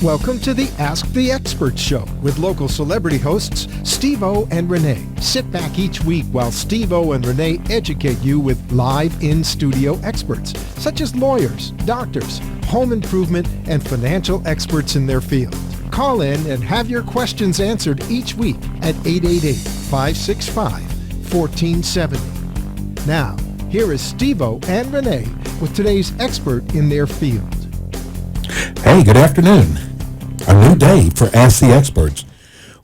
Welcome to the Ask the Expert Show with local celebrity hosts Steve-O and Renee. Sit back each week while Steve-O and Renee educate you with live in-studio experts, such as lawyers, doctors, home improvement, and financial experts in their field. Call in and have your questions answered each week at 888-565-1470. Now, here is Steve-O and Renee with today's expert in their field. Hey, good afternoon. A new day for Ask the Experts.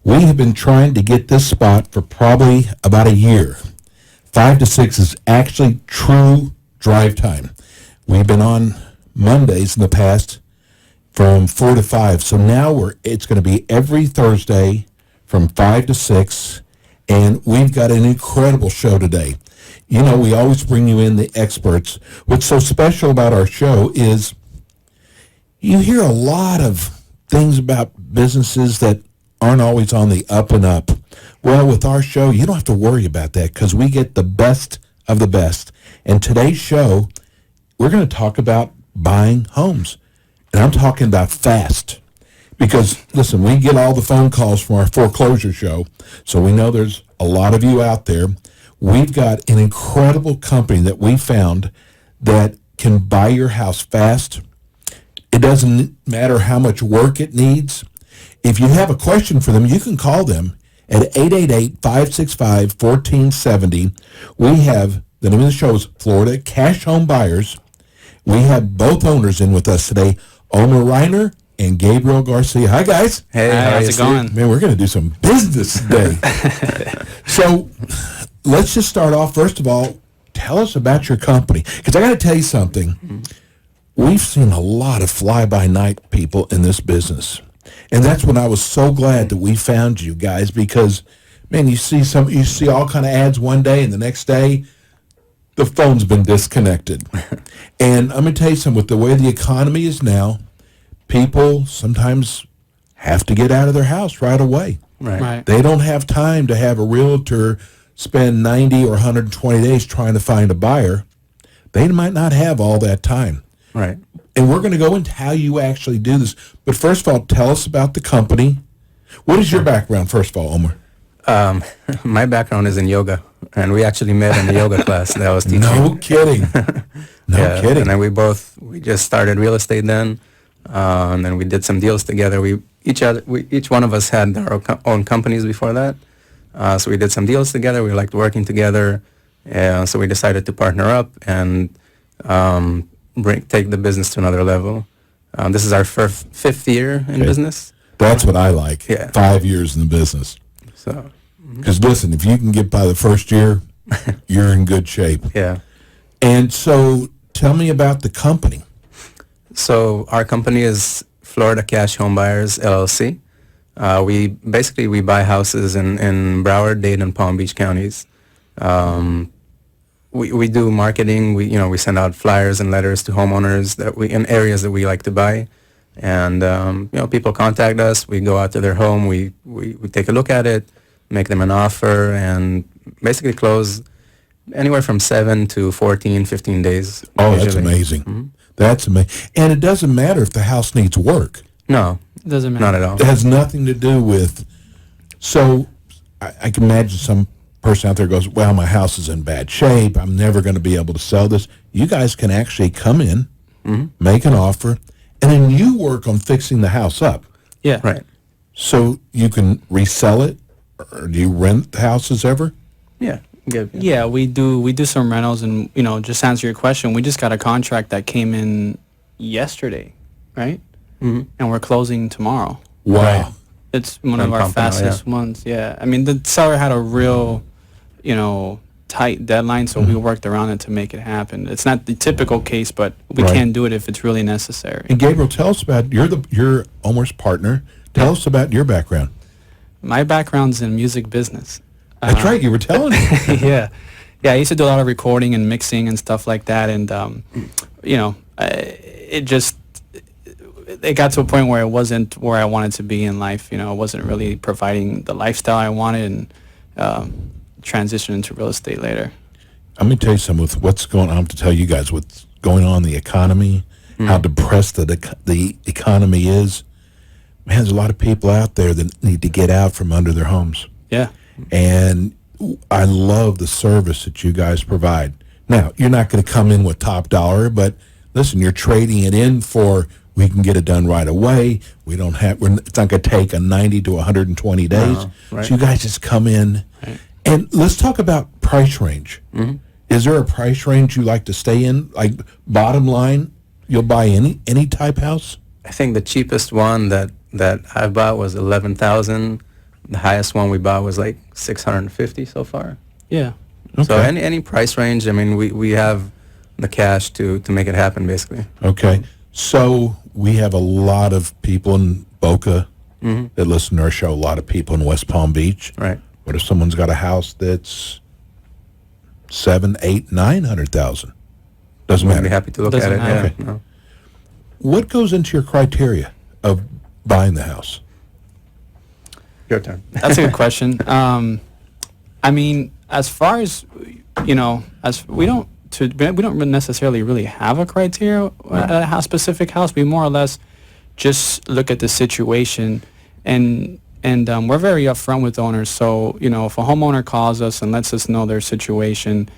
We have been trying to get this spot for probably about a year. 5 to 6 is actually true drive time. We've been on Mondays in the past from 4 to 5. So now it's going to be every Thursday from 5 to 6. And we've got an incredible show today. You know, we always bring you in the experts. What's so special about our show is you hear a lot of things about businesses that aren't always on the up and up. Well, with our show, you don't have to worry about that because we get the best of the best. And today's show, we're going to talk about buying homes. And I'm talking about fast. Because, listen, we get all the phone calls from our foreclosure show, so we know there's a lot of you out there. We've got an incredible company that we found that can buy your house fast. It doesn't matter how much work it needs. If you have a question for them, you can call them at 888-565-1470. We have, the name of the show is Florida Cash Home Buyers. We have both owners in with us today, Omar Reiner and Gabriel Garcia. Hi, guys. Hey, how's it going? Man, we're going to do some business today. So let's just start off. First of all, tell us about your company. Because I got to tell you something. We've seen a lot of fly-by-night people in this business. And that's when I was so glad that we found you guys because, man, you see all kind of ads one day and the next day, the phone's been disconnected. And I'm going to tell you something, with the way the economy is now, people sometimes have to get out of their house right away. Right. They don't have time to have a realtor spend 90 or 120 days trying to find a buyer. They might not have all that time. Right. And we're going to go into how you actually do this. But first of all, tell us about the company. What is your background, first of all, Omar? My background is in yoga, and we actually met in the yoga class that I was teaching. No kidding. No kidding. And then we just started real estate then, and then we did some deals together. Each one of us had our own companies before that, so we did some deals together. We liked working together, so we decided to partner up and take the business to another level. This is our fifth year in business. That's what I like. Yeah. 5 years in the business. So, because listen, if you can get by the first year, you're in good shape. yeah. And so tell me about the company. So our company is Florida Cash Home Buyers, LLC. We buy houses in Broward, Dade, and Palm Beach counties. We do marketing. We send out flyers and letters to homeowners in areas that we like to buy, and people contact us. We go out to their home. We take a look at it, make them an offer, and basically close anywhere from 7 to 14, 15 days. Oh, usually. that's amazing. Mm-hmm. That's amazing. And it doesn't matter if the house needs work. No, It doesn't matter. not at all. It has nothing to do with. So I can imagine some person out there goes, well, my house is in bad shape. I'm never going to be able to sell this. You guys can actually come in, make an offer, and then you work on fixing the house up. Yeah. Right. So you can resell it, or do you rent houses ever? Yeah. Good. Yeah, we do some rentals, and just to answer your question, we just got a contract that came in yesterday, right? Mm-hmm. And we're closing tomorrow. Wow. Right. It's one I'm of our pumping out, fastest ones. Yeah, I mean the seller had a real, tight deadline, so we worked around it to make it happen. It's not the typical case, but we Right. can do it if it's really necessary. And Gabriel, tell us about you're Omar's partner. Tell us about your background. My background's in music business. That's right. You were telling me. yeah, I used to do a lot of recording and mixing and stuff like that, and it got to a point where it wasn't where I wanted to be in life. It wasn't really providing the lifestyle I wanted, and transitioned into real estate later. Let me tell you something with what's going on, to tell you guys what's going on in the economy, how depressed the economy is. man, there's a lot of people out there that need to get out from under their homes. Yeah. And I love the service that you guys provide. Now, you're not going to come in with top dollar, but listen, you're trading it in for we can get it done right away. We don't have, it's not going to take a 90 to 120 days. Right. So you guys just come in. Right. And let's talk about price range. Mm-hmm. Is there a price range you like to stay in? Like bottom line, you'll buy any type house? I think the cheapest one that I bought was 11,000. The highest one we bought was like 650 so far. Yeah. So Okay. any price range, I mean, we have the cash to make it happen, basically. Okay. So we have a lot of people in Boca that listen to our show, a lot of people in West Palm Beach. Right. What if someone's got a house that's 7, 8, 900,000? Doesn't We'd matter. be happy to look Doesn't at it. matter. Yeah. No. What goes into your criteria of buying the house? Your turn. That's a good question. I mean, as far as as we don't necessarily really have a criteria at a house, specific house. We more or less just look at the situation, and we're very upfront with owners. So if a homeowner calls us and lets us know their situation,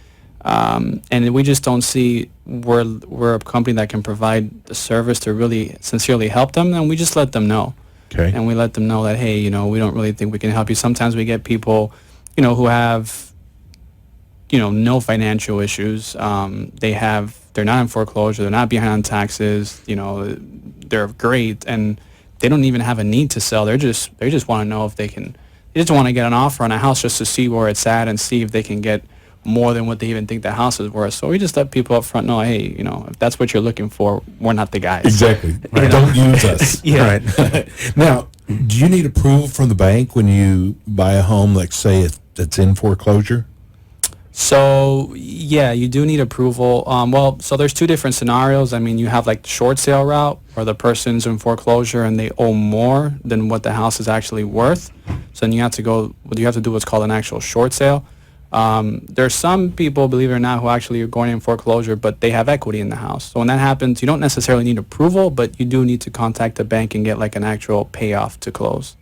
and we just don't see we're a company that can provide the service to really sincerely help them, then we just let them know. Okay. And we let them know that, hey, we don't really think we can help you. Sometimes we get people, who have, no financial issues. They're not in foreclosure. They're not behind on taxes. They're great, and they don't even have a need to sell. They just want to know if they can. They just want to get an offer on a house just to see where it's at and see if they can get more than what they even think the house is worth. So we just let people up front know, hey, if that's what you're looking for, we're not the guys. Exactly. Don't use us. Yeah. Right. Now, do you need approval from the bank when you buy a home, like say it's in foreclosure? So yeah, you do need approval. So there's two different scenarios. I mean, you have like the short sale route where the person's in foreclosure and they owe more than what the house is actually worth. So then you have to do what's called an actual short sale. There's some people, believe it or not, who actually are going in foreclosure, but they have equity in the house. So when that happens, you don't necessarily need approval, but you do need to contact the bank and get like an actual payoff to close.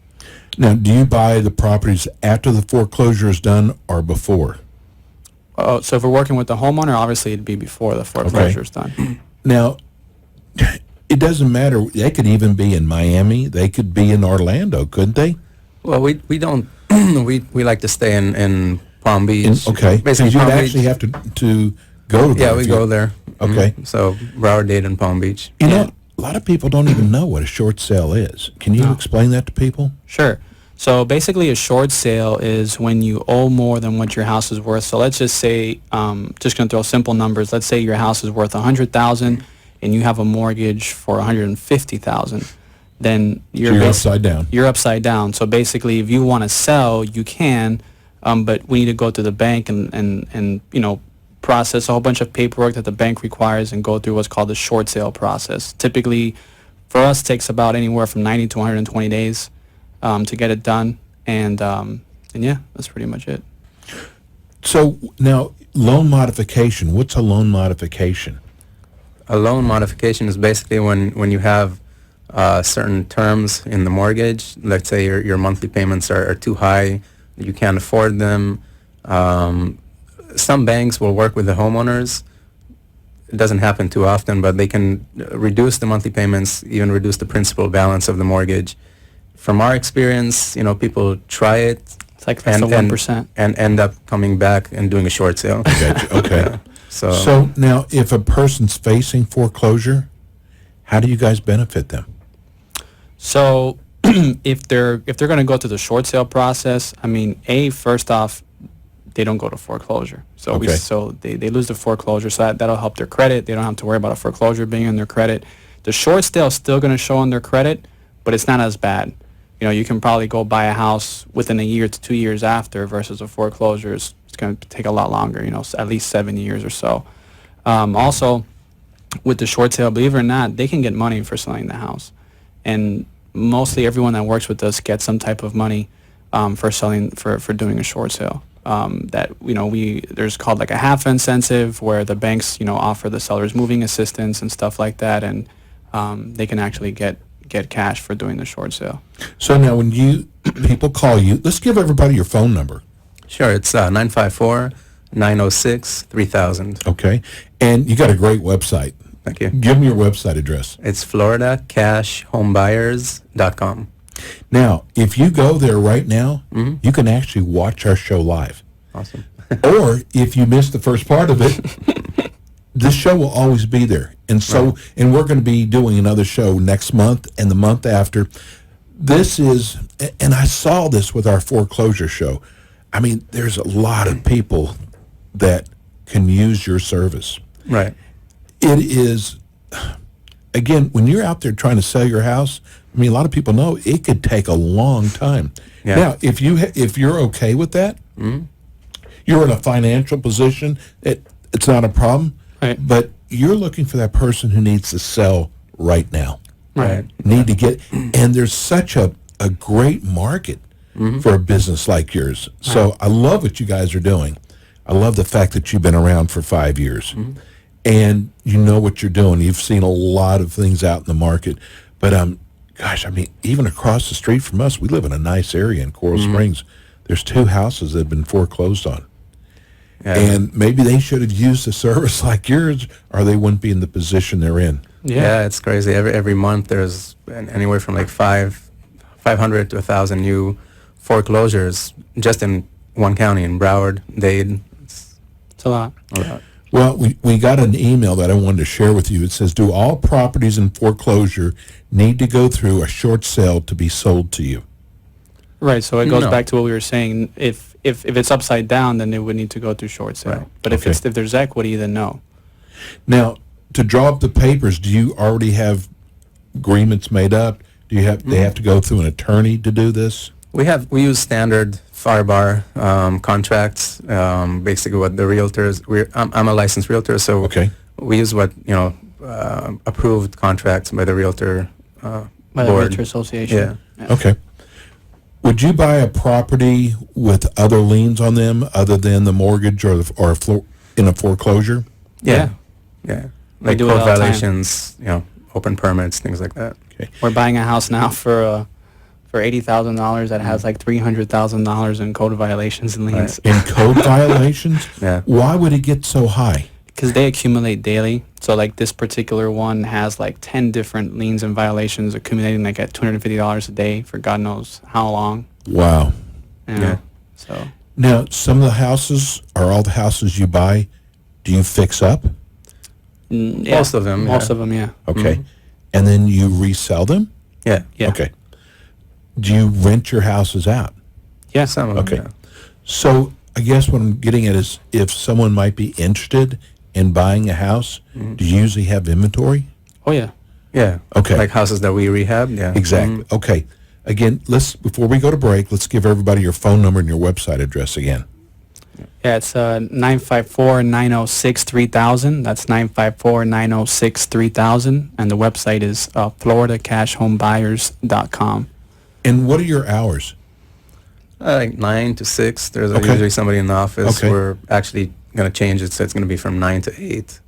Now, do you buy the properties after the foreclosure is done or before? So if we're working with the homeowner, obviously it'd be before the foreclosure is done. Now, it doesn't matter. They could even be in Miami. They could be in Orlando, couldn't they? Well, we don't. we like to stay in Palm Beach. Okay. Because Basically, you'd Palm actually Beach. have to go to Yeah, there we if go you- there. Okay. So Broward Dade and Palm Beach. You know, a lot of people don't even know what a short sale is. Can you explain that to people? Sure. So basically a short sale is when you owe more than what your house is worth. So let's just say, just going to throw simple numbers. Let's say your house is worth $100,000 and you have a mortgage for $150,000. Then You're upside down. You're upside down. So basically if you want to sell, you can, but we need to go to the bank and process a whole bunch of paperwork that the bank requires and go through what's called the short sale process. Typically, for us, takes about anywhere from 90 to 120 days to get it done, and yeah, that's pretty much it. So now, loan modification. What's a loan modification? A loan modification is basically when you have certain terms in the mortgage. Let's say your monthly payments are too high, you can't afford them. Some banks will work with the homeowners. It doesn't happen too often, but they can reduce the monthly payments, even reduce the principal balance of the mortgage. From our experience, people try it. It's like less than 1%. And end up coming back and doing a short sale. Gotcha. Okay. Yeah. So now, if a person's facing foreclosure, how do you guys benefit them? So if they're going to go through the short sale process, I mean, first off, they don't go to foreclosure. So Okay. they lose the foreclosure. So that'll help their credit. They don't have to worry about a foreclosure being on their credit. The short sale is still going to show on their credit, but it's not as bad. You can probably go buy a house within a year to 2 years after versus a foreclosure. It's going to take a lot longer, at least 7 years or so. Also, with the short sale, believe it or not, they can get money for selling the house. And mostly everyone that works with us gets some type of money for selling, for doing a short sale. There's called like a half incentive where the banks, offer the sellers moving assistance and stuff like that. And they can actually get get cash for doing the short sale. So now when people call you, let's give everybody your phone number. Sure, it's 954-906-3000. Okay. And you got a great website. Thank you. Give me your website address. It's floridacashhomebuyers.com. Now, if you go there right now, you can actually watch our show live. Awesome. Or if you missed the first part of it, this show will always be there. And so, and we're going to be doing another show next month and the month after. This is, and I saw this with our foreclosure show. I mean, there's a lot of people that can use your service. Right. It is, again, when you're out there trying to sell your house, I mean, a lot of people know it could take a long time. Yeah. Now, if you're okay with that, you're in a financial position, it's not a problem. Right. But you're looking for that person who needs to sell right now. Right. Need to get, and there's such a great market for a business like yours. So I love what you guys are doing. I love the fact that you've been around for 5 years. And you know what you're doing. You've seen a lot of things out in the market. But, gosh, I mean, even across the street from us, we live in a nice area in Coral Springs. There's 2 houses that have been foreclosed on. Yeah. And maybe they should have used a service like yours, or they wouldn't be in the position they're in. Yeah, it's crazy. Every month there's anywhere from like 500 to 1,000 new foreclosures just in one county, in Broward, Dade. It's It's a lot. a lot. Well, we got an email that I wanted to share with you. It says, do all properties in foreclosure need to go through a short sale to be sold to you? Right, so it goes No. back to what we were saying. If it's upside down, then it would need to go through short sale. Right. But Okay. if there's equity, then no. Now, to draw up the papers, do you already have agreements made up? Do you have they have to go through an attorney to do this? We use standard FARBAR contracts. Basically, what the realtors. I'm a licensed realtor, so Okay. we use what approved contracts by the realtor By the board. Realtor Association. Yeah. Okay. Would you buy a property with other liens on them other than the mortgage or in a foreclosure? Yeah, like do it code all the time. violations, open permits, things like that. Okay. We're buying a house now for $80,000 that has like $300,000 in code violations and liens. In code violations? Yeah. Why would it get so high? Because they accumulate daily. So like this particular one has like 10 different liens and violations accumulating like at $250 a day for God knows how long. Wow. You know? Yeah. So Now, some of the houses, or all the houses you buy, do you fix up? yeah, Most of them, Most yeah. of them, yeah. Okay. And then you resell them? Yeah, Yeah. Okay. Do you rent your houses out? Yeah. some of them. Okay. Yeah. So I guess what I'm getting at is if someone might be interested in buying a house, do you usually have inventory? Oh, yeah. Yeah. Okay. Like houses that we rehab. Yeah. Exactly. Mhm. Okay. Again, before we go to break, let's give everybody your phone number and your website address again. Yeah, it's 954-906-3000. That's 954-906-3000. And the website is floridacashhomebuyers.com. And what are your hours? Like 9 to 6. There's Okay. usually somebody in the office. Okay. We're actually going to change it, so it's going to be from 9 to 8.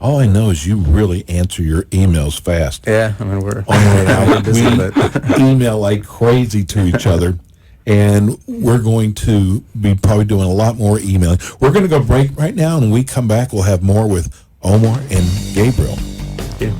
All I know is you really answer your emails fast. Yeah, I mean we're We're busy, we but email like crazy to each other, and we're going to be probably doing a lot more emailing. We're going to go break right now, and when we come back, we'll have more with Omar and Gabriel. yeah.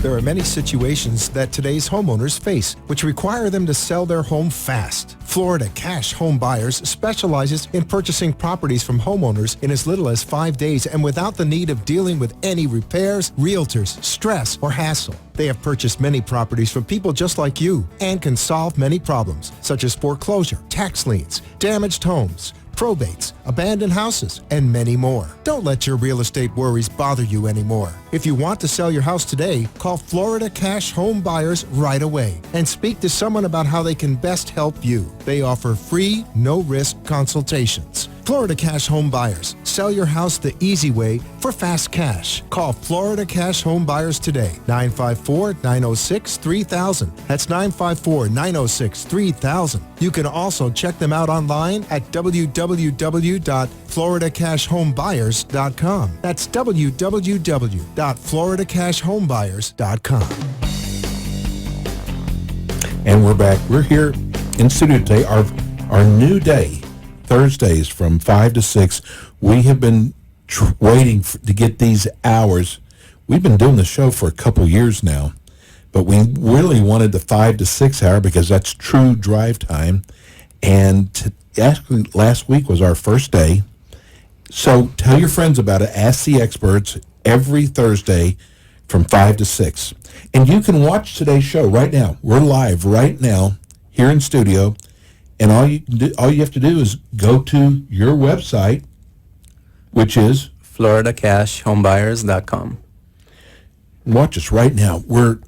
There are many situations that today's homeowners face, which require them to sell their home fast. Florida Cash Home Buyers specializes in purchasing properties from homeowners in as little as 5 days and without the need of dealing with any repairs, realtors, stress, or hassle. They have purchased many properties from people just like you and can solve many problems, such as foreclosure, tax liens, damaged homes, probates, abandoned houses, and many more. Don't let your real estate worries bother you anymore. If you want to sell your house today, call Florida Cash Home Buyers right away and speak to someone about how they can best help you. They offer free, no-risk consultations. Florida Cash Home Buyers. Sell your house the easy way for fast cash. Call Florida Cash Home Buyers today. 954-906-3000. That's 954-906-3000. You can also check them out online at www.floridacashhomebuyers.com. That's www.floridacashhomebuyers.com. And we're back. We're here in studio today. Our new day, Thursdays from 5 to 6. We have been waiting to get these hours. We've been doing the show for a couple years now, but we really wanted the 5 to 6 hour because that's true drive time. And actually, last week was our first day. So tell your friends about it. Ask the Experts every Thursday from 5 to 6. And you can watch today's show right now. We're live right now here in studio. And all you have to do is go to your website, which is FloridaCashHomebuyers.com. watch us right now. The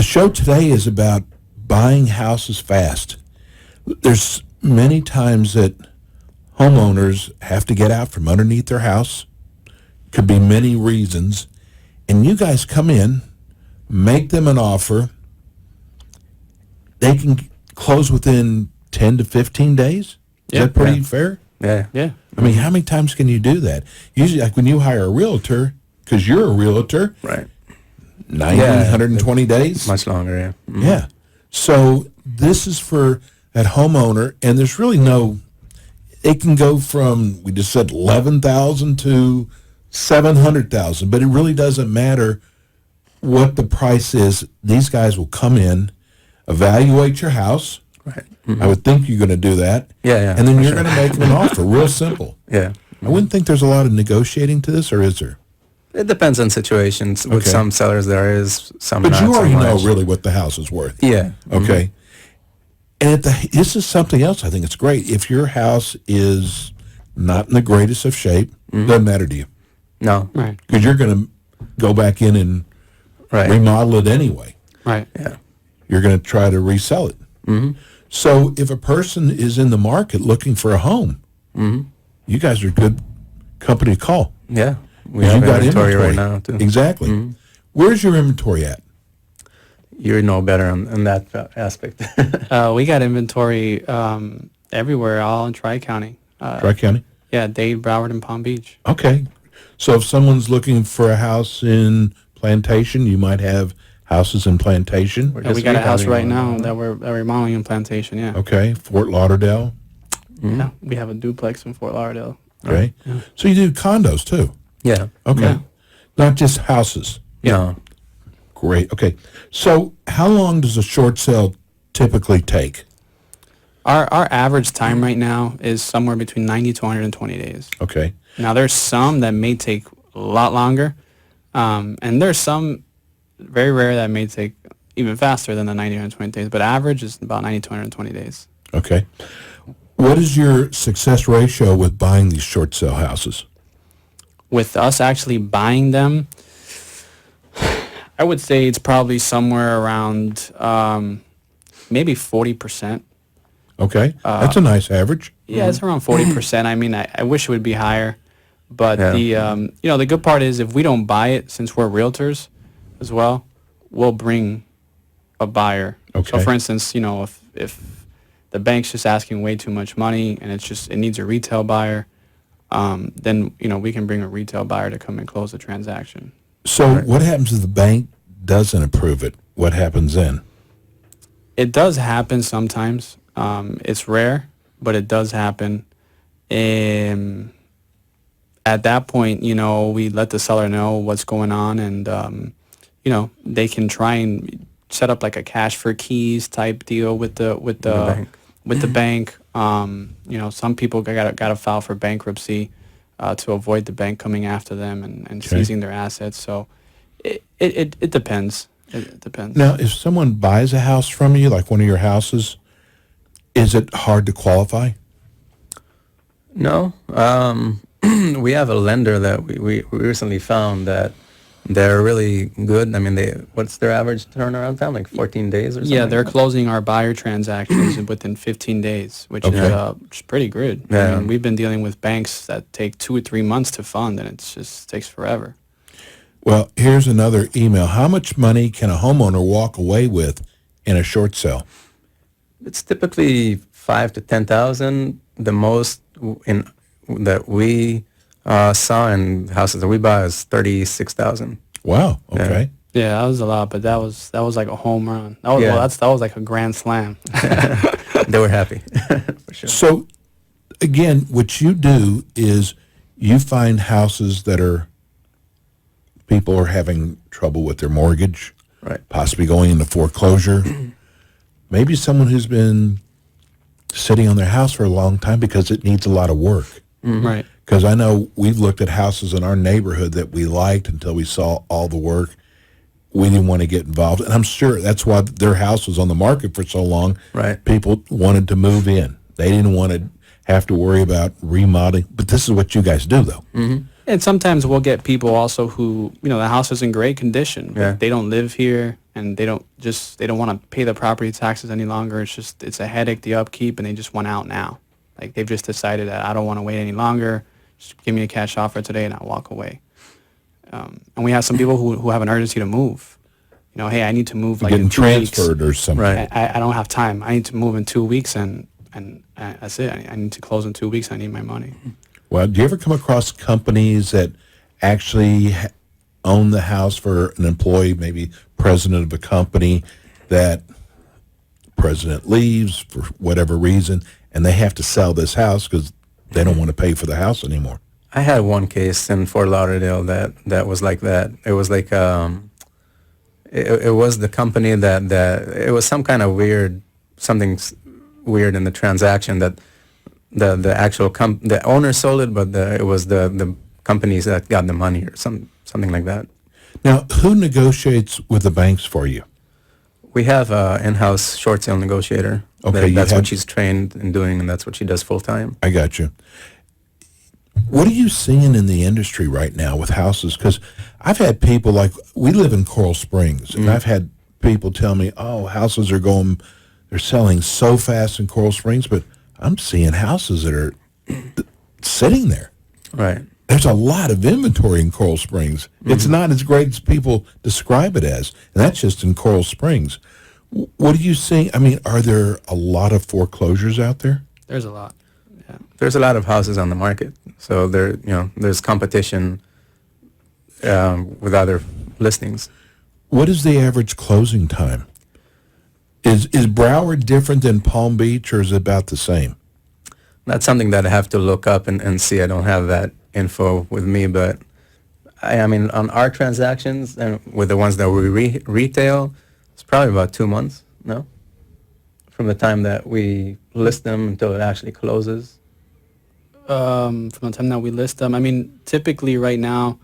show today is about buying houses fast. There's many times that homeowners have to get out from underneath their house. Could be many reasons. And you guys come in, make them an offer. They can close within 10 to 15 days. Is that pretty fair? Yeah. Yeah. I mean, how many times can you do that? Usually, like when you hire a realtor, because you're a realtor, Right. 90, Yeah. 120 days? Much longer, yeah. Mhm. Yeah. So this is for that homeowner, and there's really it can go from, we just said 11,000 to 700,000, but it really doesn't matter what the price is. These guys will come in, evaluate your house. Right. I would think you're going to do that. Yeah, And then for you're sure. going to make them an offer. Real simple. Yeah. I wouldn't think there's a lot of negotiating to this, or is there? It depends on situations. With Okay. some sellers there is, some But not you so already know much. really what the house is worth. Yeah. Okay. And this is something else I think it's great. If your house is not in the greatest of shape, doesn't matter to you. No. Right. Because you're going to go back in and Right. remodel it anyway. Right. Yeah. You're going to try to resell it. So if a person is in the market looking for a home, you guys are a good company to call. Yeah. We You have got inventory right now, too. Exactly. Where's your inventory at? You know better on that aspect. We got inventory everywhere, all in Tri-County. Tri-County? Yeah, Dade, Broward, and Palm Beach. Okay. So if someone's looking for a house in Plantation, you might have houses in Plantation. We're Yeah, we just got a house rehabbing right one now now. that we're remodeling in Plantation, yeah. Okay. Fort Lauderdale. Yeah, we have a duplex in Fort Lauderdale. Okay. So you do condos too. Yeah. Okay. Yeah. Not just houses. Yeah. Great. Okay. So how long does a short sale typically take? Our average time right now is somewhere between 90 to 120 days. Okay. Now, there's some that may take a lot longer, and there's some very rare that may take even faster than the 90 to 120 days, but average is about 90 to 120 days. Okay. What is your success ratio with buying these short sale houses? With us actually buying them, I would say it's probably somewhere around maybe 40%. Okay. That's a nice average. Yeah, it's around 40%. I mean, I wish it would be higher, but Yeah. the good part is if we don't buy it, since we're realtors as well, we'll bring a buyer. Okay. So for instance, if the bank's just asking way too much money and it needs a retail buyer, then we can bring a retail buyer to come and close the transaction. So what happens if the bank doesn't approve it? What happens then? It does happen sometimes. It's rare, but it does happen. At that point, we let the seller know what's going on, and they can try and set up like a cash for keys type deal with the bank. with the bank. Some people got to file for bankruptcy to avoid the bank coming after them and seizing their assets. So it depends. It depends. Now, if someone buys a house from you, like one of your houses, is it hard to qualify? No. We have a lender that we recently found that they're really good. I mean, what's their average turnaround time? Like 14 days or something? Yeah, they're closing our buyer transactions within 15 days, which is pretty good. Yeah. I mean, we've been dealing with banks that take 2 or 3 months to fund, and it just takes forever. Well, here's another email. How much money can a homeowner walk away with in a short sale? It's typically 5 to 10,000. The most that we saw in houses that we buy is 36,000. Wow. Okay. Yeah, that was a lot, but that was like a home run. That was Yeah. that was like a grand slam. They were happy, for sure. So, again, what you do is you find houses that are people are having trouble with their mortgage, Right. possibly going into foreclosure. Maybe someone who's been sitting on their house for a long time because it needs a lot of work. Right. Because I know we've looked at houses in our neighborhood that we liked until we saw all the work. We didn't want to get involved. And I'm sure that's why their house was on the market for so long. Right. People wanted to move in. They didn't want to have to worry about remodeling. But this is what you guys do, though. And sometimes we'll get people also who, the house is in great condition. But Yeah. they don't live here and they don't want to pay the property taxes any longer. It's a headache, the upkeep, and they just want out now. Like they've just decided that I don't want to wait any longer. Just give me a cash offer today and I'll walk away. And we have some people who have an urgency to move. Hey, I need to move like Getting in 2 weeks. transferred or something. Right. I don't have time. I need to move in 2 weeks and that's it. I need to close in 2 weeks. I need my money. Well, do you ever come across companies that actually own the house for an employee, maybe president of a company, that president leaves for whatever reason, and they have to sell this house because they don't want to pay for the house anymore? I had one case in Fort Lauderdale that was like that. It was like it was the company that it was some kind of something weird in the transaction that the actual the owner sold it, but it was the companies that got the money or something like that. Now, who negotiates with the banks for you? We have an in-house short sale negotiator. Okay, you That's have- what she's trained in doing, and that's what she does full time. I got you. What are you seeing in the industry right now with houses? Because I've had people we live in Coral Springs, and I've had people tell me, oh, houses they're selling so fast in Coral Springs, but I'm seeing houses that are sitting there. Right. There's a lot of inventory in Coral Springs. It's not as great as people describe it as, and that's just in Coral Springs. What do you see? I mean, are there a lot of foreclosures out there? There's a lot. Yeah. There's a lot of houses on the market, so there's competition with other listings. What is the average closing time? Is Broward different than Palm Beach, or is it about the same? That's something that I have to look up and see. I don't have that info with me, but I mean, on our transactions and with the ones that we retail, it's probably about 2 months, no? From the time that we list them until it actually closes. From the time that we list them, I mean, typically right now,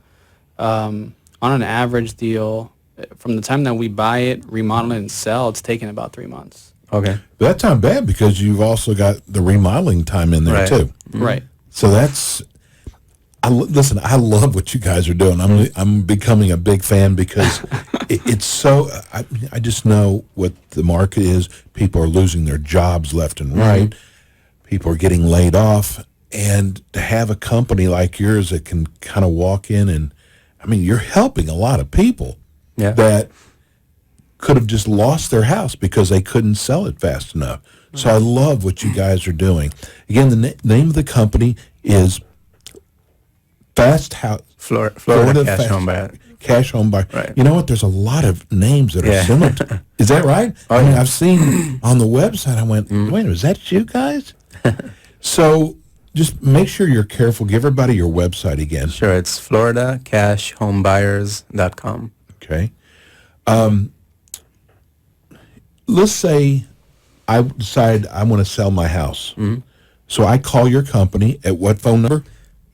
on an average deal, from the time that we buy it, remodel it, and sell, it's taking about 3 months. Okay. That's not bad because you've also got the remodeling time in there Right. too. Right. So that's. Listen, I love what you guys are doing. I'm becoming a big fan because it's so. I just know what the market is. People are losing their jobs left and right. People are getting laid off, and to have a company like yours that can kind of walk in and, I mean, you're helping a lot of people Yeah. that could have just lost their house because they couldn't sell it fast enough. So I love what you guys are doing. Again, the name of the company is Fast House. Florida Cash Fast- Home Buyer. Cash Home Buyer. Right. You know what? There's a lot of names that are Yeah. similar. Is that right? Oh, I mean, yeah. I've seen on the website, I went, wait, is that you guys? So just make sure you're careful. Give everybody your website again. Sure, it's FloridaCashHomeBuyers.com. Okay. Let's say I decide I want to sell my house. So I call your company at what phone number?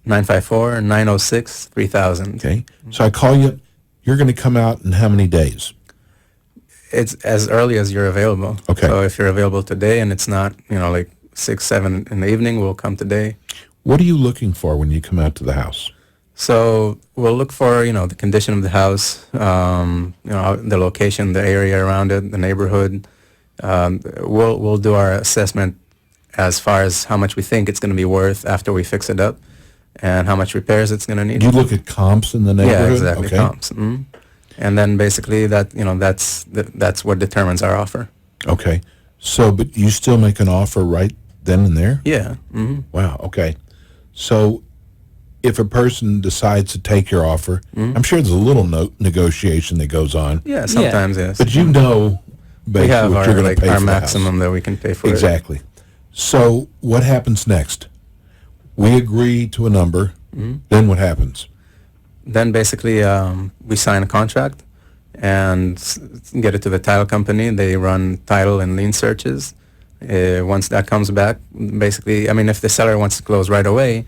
954-906-3000. Okay. So I call you. You're going to come out in how many days? It's as early as you're available. Okay. So if you're available today and it's not, like 6, 7 in the evening, we'll come today. What are you looking for when you come out to the house? So we'll look for, the condition of the house, the location, the area around it, the neighborhood. We'll do our assessment as far as how much we think it's going to be worth after we fix it up and how much repairs it's going to need. You look at comps in the neighborhood? Yeah, exactly. Okay. Comps. And then basically that's what determines our offer. Okay. So, but you still make an offer right then and there? Yeah. Wow. Okay. So if a person decides to take your offer, I'm sure there's a little negotiation that goes on, Yeah, sometimes yes. but you know we basically have what our you're going like to pay our for the house. maximum that we can pay for it. Exactly. So what happens next? We agree to a number. Then what happens? Then basically we sign a contract and get it to the title company. They run title and lien searches. Once that comes back, basically, I mean, if the seller wants to close right away,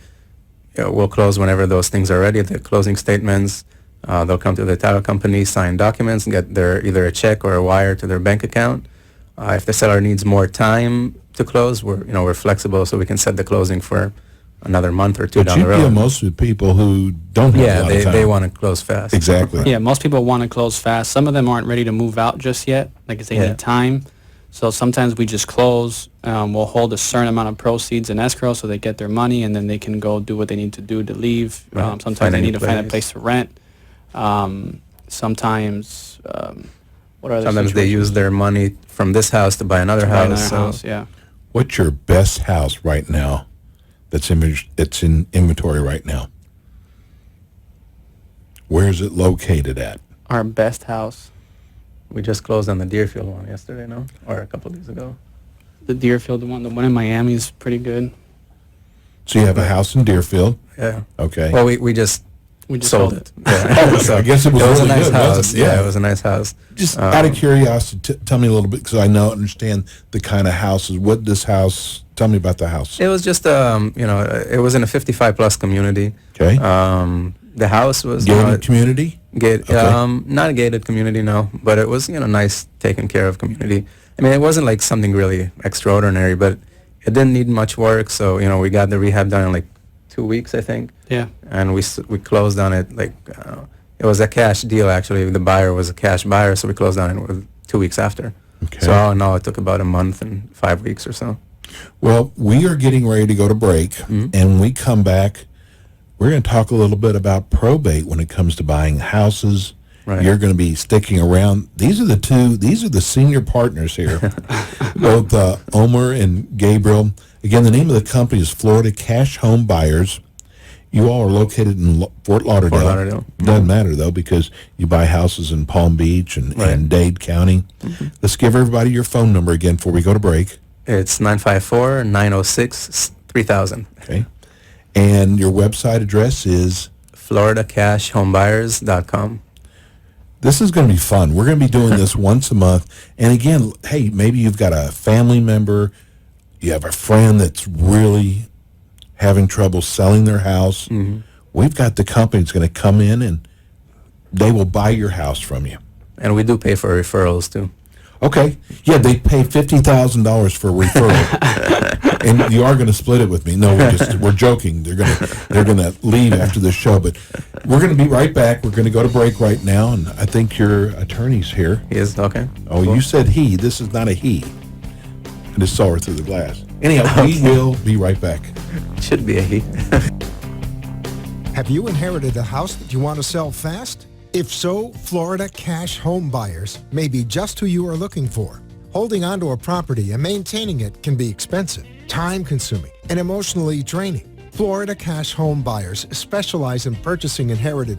we'll close whenever those things are ready. The closing statements, they'll come to the title company, sign documents, and get their either a check or a wire to their bank account. If the seller needs more time to close, we're flexible, so we can set the closing for another month or two But down you the road. deal mostly with people who don't have a Yeah, lot of time. they want to close fast. Exactly. Yeah, most people want to close fast. Some of them aren't ready to move out just yet. Like I say, Yeah. need time. So sometimes we just close. We'll hold a certain amount of proceeds in escrow so they get their money, and then they can go do what they need to do to leave. Right. Sometimes Find a they new need to find a place. place to rent. Sometimes, what are Sometimes they use their money from this house to buy another house. So Yeah. What's your best house right now that's in inventory right now? Where is it located at? Our best house, we just closed on the Deerfield one yesterday, no? Or a couple of days ago. the Deerfield one, the one in Miami is pretty good. So you have a house in Deerfield. Yeah. Okay. Well, we just We just sold it. Yeah. Oh, I guess it was a really nice good, house. wasn't it? Yeah, Yeah. it was a nice house. Just out of curiosity, tell me a little bit, because I know understand the kind of houses. What this house? Tell me about the house. It was just it was in a 55 plus community. Okay. The house was Gated community. Okay. not a gated community, no, but it was nice, taken care of community. I mean, it wasn't like something really extraordinary, but it didn't need much work. So we got the rehab done in like 2 weeks, I think, Yeah. and we closed on it like it was a cash deal actually. The buyer was a cash buyer, so we closed on it with 2 weeks after. Okay. So all in all, it took about a month and 5 weeks or so. Well, we are getting ready to go to break, and when we come back, we're going to talk a little bit about probate when it comes to buying houses. Right. You're going to be sticking around. These are the senior partners here, both Omer and Gabriel. Again, the name of the company is Florida Cash Home Buyers. You all are located in Fort Lauderdale. Fort Lauderdale. Doesn't matter, though, because you buy houses in Palm Beach and Dade County. Let's give everybody your phone number again before we go to break. It's 954-906-3000. Okay. And your website address is? FloridaCashHomeBuyers.com. This is going to be fun. We're going to be doing this once a month. And again, hey, maybe you've got a family member, you have a friend that's really having trouble selling their house. We've got the company that's going to come in and they will buy your house from you. And we do pay for referrals too. Okay. Yeah, they pay $50,000 for a referral, and you are going to split it with me. No, we're joking. They're going to leave after the show, but we're going to be right back. We're going to go to break right now, and I think your attorney's here. He is okay. Oh, Cool. you said he. This is not a he. I just saw her through the glass. Anyhow, we will be right back. Should be a he. Have you inherited a house that you want to sell fast? If so, Florida Cash Home Buyers may be just who you are looking for. Holding onto a property and maintaining it can be expensive, time-consuming, and emotionally draining. Florida Cash Home Buyers specialize in purchasing inherited